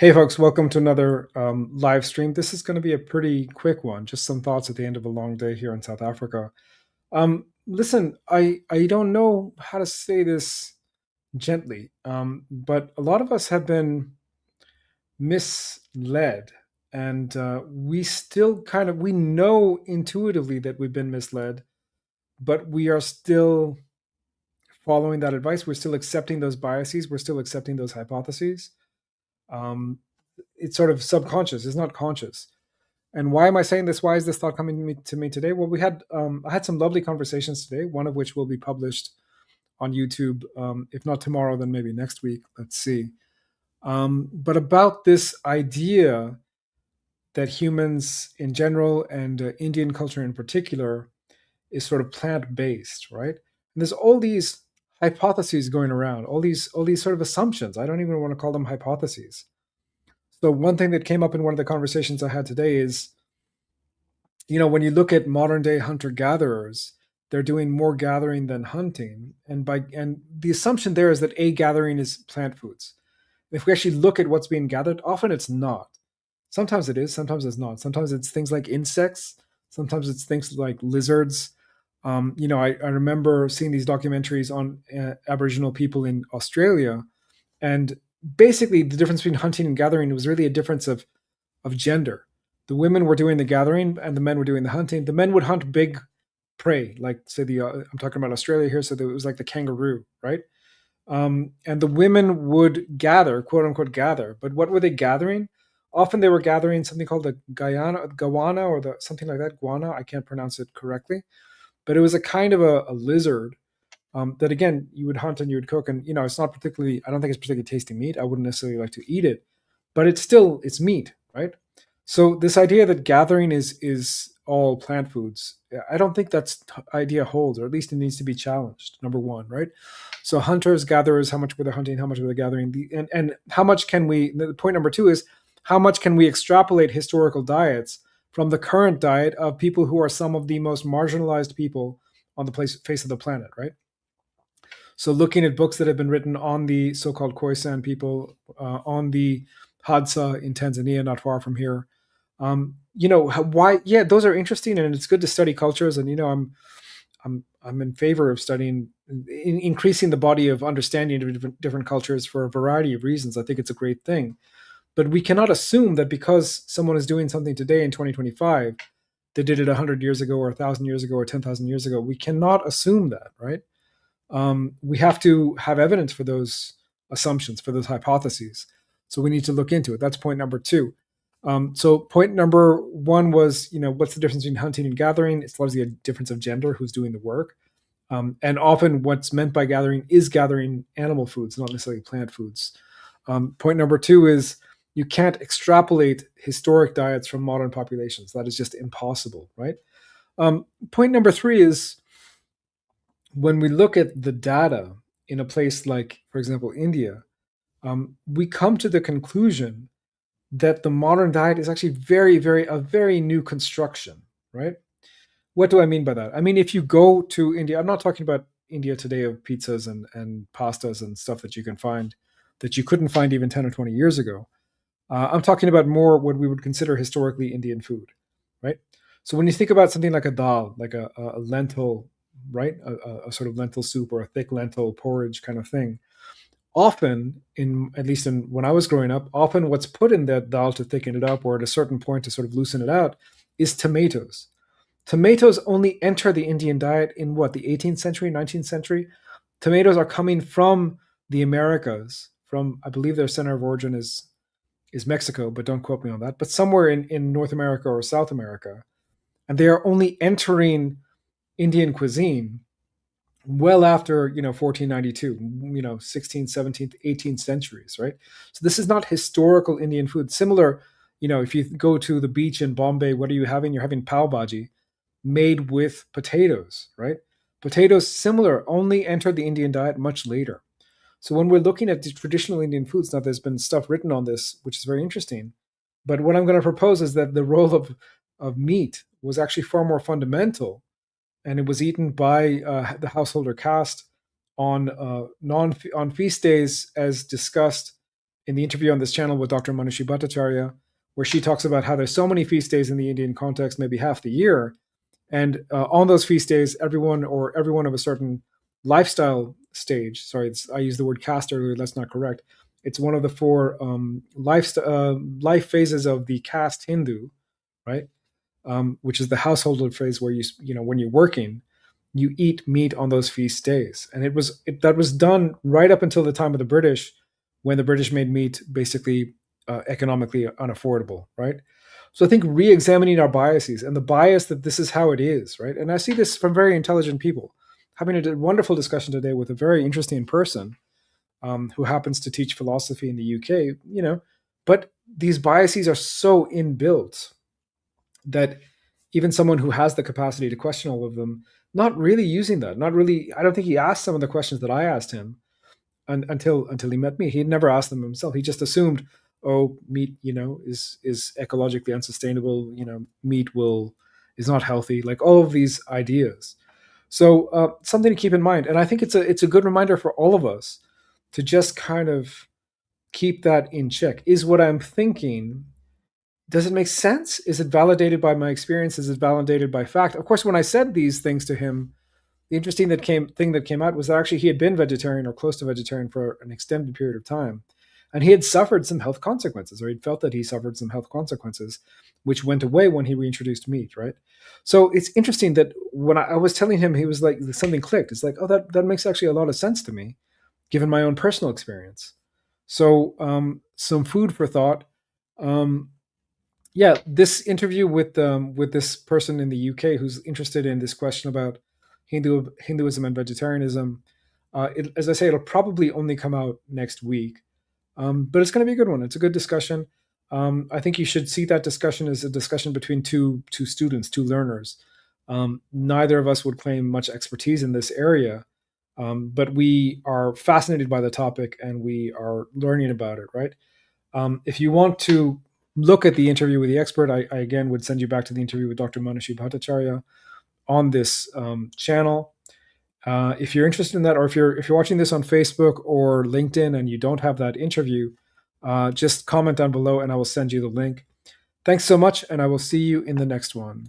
Hey, folks, welcome to another live stream. This is going to be a pretty quick one, just some thoughts at the end of a long day here in South Africa. Listen, I don't know how to say this gently, but a lot of us have been misled, and we still we know intuitively that we've been misled, but we are still following that advice. We're still accepting those biases. We're still accepting those hypotheses. Um, it's sort of subconscious. It's not conscious. And why am I saying this? Why is this thought coming to me today? Well, I had some lovely conversations today, one of which will be published on YouTube, if not tomorrow, then maybe next week. Let's see. But about this idea that humans in general and Indian culture in particular is sort of plant based, right? And there's all these hypotheses going around, all these sort of assumptions. I don't even want to call them hypotheses. So one thing that came up in one of the conversations I had today is, when you look at modern day hunter gatherers, they're doing more gathering than hunting, and the assumption there is that a gathering is plant foods. If we actually look at what's being gathered, often it's not. Sometimes it is, sometimes it's not. Sometimes it's things like insects, sometimes it's things like lizards. I remember seeing these documentaries on Aboriginal people in Australia, and basically the difference between hunting and gathering was really a difference of gender. The women were doing the gathering and the men were doing the hunting. The men would hunt big prey, like say I'm talking about Australia here, so it was like the kangaroo, right? And the women would gather, quote unquote, gather. But what were they gathering? Often they were gathering something called the gawana, or the something like that, guana. I can't pronounce it correctly, but it was a kind of a lizard that again you would hunt and you would cook, and it's not particularly. I don't think it's particularly tasty meat. I wouldn't necessarily like to eat it, but it's meat, right? So this idea that gathering is all plant foods, I don't think that's idea holds, or at least it needs to be challenged. Number one, right? So hunters, gatherers, how much were they hunting? How much were they gathering? And how much can we? The point number two is how much can we extrapolate historical diets from the current diet of people who are some of the most marginalized people on the face of the planet, right? So looking at books that have been written on the so-called Khoisan people, on the Hadza in Tanzania, not far from here, why? Yeah, those are interesting, and it's good to study cultures. And I'm in favor of studying, increasing the body of understanding of different cultures for a variety of reasons. I think it's a great thing, but we cannot assume that because someone is doing something today in 2025, they did it 100 years ago, or 1,000 years ago, or 10,000 years ago. We cannot assume that, right? We have to have evidence for those assumptions, for those hypotheses. So we need to look into it. That's point number two. So point number one was, what's the difference between hunting and gathering? It's largely a difference of gender, who's doing the work. And often what's meant by gathering is gathering animal foods, not necessarily plant foods. Point number two is you can't extrapolate historic diets from modern populations. That is just impossible, right? Point number three is when we look at the data in a place like, for example, India, we come to the conclusion that the modern diet is actually a very new construction, right? What do I mean by that? I mean, if you go to India, I'm not talking about India today of pizzas and pastas and stuff that you can find that you couldn't find even 10 or 20 years ago. I'm talking about more what we would consider historically Indian food, right? So when you think about something like a dal, like a lentil, right, a sort of lentil soup or a thick lentil porridge kind of thing, often, in at least in when I was growing up, often what's put in that dal to thicken it up or at a certain point to sort of loosen it out is tomatoes. Tomatoes only enter the Indian diet in what, the 18th century, 19th century? Tomatoes are coming from the Americas, from, I believe their center of origin is Mexico, but don't quote me on that, but somewhere in North America or South America. And they are only entering Indian cuisine well after 1492, 16th, 17th, 18th centuries, right? So this is not historical Indian food. Similar, if you go to the beach in Bombay, what are you having? You're having pav bhaji made with potatoes, right? Potatoes, similar, only entered the Indian diet much later. So when we're looking at the traditional Indian foods, now there's been stuff written on this, which is very interesting. But what I'm going to propose is that the role of meat was actually far more fundamental, and it was eaten by the householder caste on on feast days, as discussed in the interview on this channel with Dr. Manushi Bhattacharya, where she talks about how there's so many feast days in the Indian context, maybe half the year, and on those feast days, everyone of a certain lifestyle stage. Sorry, I used the word caste earlier. That's not correct. It's one of the four life phases of the caste Hindu, right? Which is the household phase where when you're working, you eat meat on those feast days, and that was done right up until the time of the British, when the British made meat basically economically unaffordable, right? So I think re-examining our biases and the bias that this is how it is, right? And I see this from very intelligent people. Having a wonderful discussion today with a very interesting person who happens to teach philosophy in the UK, but these biases are so inbuilt that even someone who has the capacity to question all of them, not really using that, not really. I don't think he asked some of the questions that I asked him until he met me. He'd never asked them himself. He just assumed, oh, meat, is ecologically unsustainable. Meat is not healthy. Like all of these ideas. So something to keep in mind, and I think it's a good reminder for all of us to just kind of keep that in check. Is what I'm thinking, does it make sense? Is it validated by my experience? Is it validated by fact? Of course, when I said these things to him, the interesting thing that came out was that actually he had been vegetarian or close to vegetarian for an extended period of time, and he had suffered some health consequences, or he'd felt that he suffered some health consequences, which went away when he reintroduced meat. Right. So it's interesting that when I was telling him, he was like, something clicked. It's like, oh, that makes actually a lot of sense to me, given my own personal experience. So some food for thought. Um, yeah, this interview with this person in the UK who's interested in this question about Hinduism and vegetarianism. As I say, it'll probably only come out next week, but it's going to be a good one. It's a good discussion. I think you should see that discussion as a discussion between two students, two learners. Neither of us would claim much expertise in this area, but we are fascinated by the topic and we are learning about it. Right. If you want to look at the interview with the expert, I again would send you back to the interview with Dr. Manushi Bhattacharya on this channel. If you're interested in that, or if you're watching this on Facebook or LinkedIn and you don't have that interview, just comment down below and I will send you the link. Thanks so much, and I will see you in the next one.